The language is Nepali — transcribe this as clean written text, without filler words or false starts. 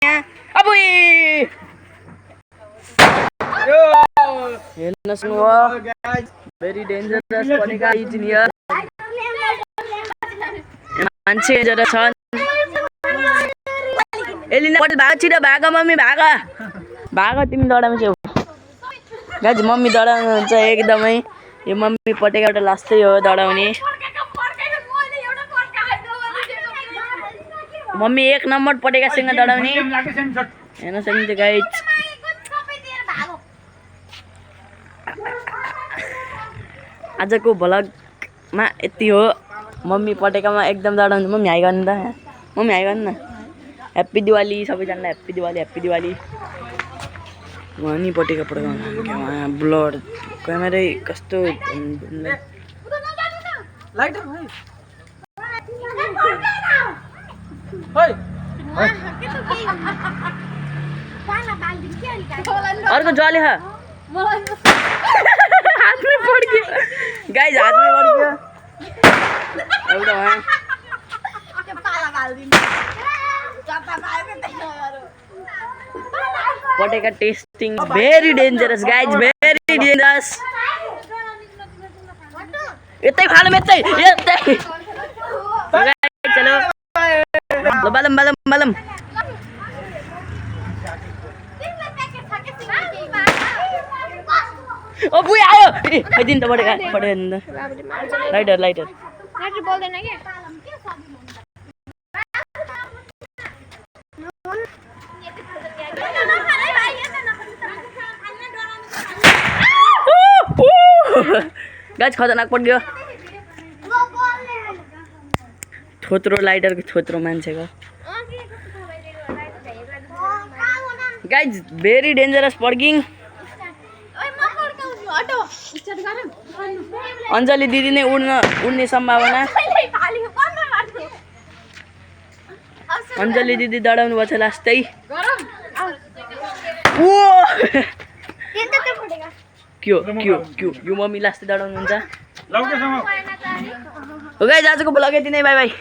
यहाँ अब हेर्नुहोस् भेरी डेन्जरस पटेका इन्जिनियर मान्छे जरा छन् एलिना पटेल भाग छिटो भाग मम्मी भाग भाग तिमी दौडाउँछौ गाइज मम्मी दौडाउनुहुन्छ एकदमै यो मम्मी पटेका एउटा लास्टै हो दौडाउने मम्मी एक नम्बर पटेकासँग दौडाउने हेर्न सक्नुहुन्छ गाइज आजको भ्लगमा यति हो मम्मी पटेकामा एकदम दौडाउँछ मम्मी हाई गर्नु त मम्मी हाई गर्नु न ह्याप्पी दिवाली सबैजनालाई ह्याप्पी दिवाली अनि पटेका पड्काउनु ब्लड क्यामेरै कस्तो लाइटर अर्को ज्वाले हातमै पड्क्यो गाइज हातमै पड्क्यो एउटा पटेका testing very dangerous guys very dangerous यतै फालौँ यतै चलो ल बालम ओ बुई आयो खैदिन त पटेका लाइटर बोल्दैन के गाइज खतरनाक पड्यो थोत्रो लाइटरको थोत्रो मान्छेको गाइज भेरी डेन्जरस पड्किङ अञ्जली दिदी नै उड्ने सम्भावना अञ्जली दिदी दौडाउनु भएको छ लास्टै क्यो यो मम्मी लास्टै दौडाउनुहुन्छ हो गाइज आजको ब्लग यति नै बाई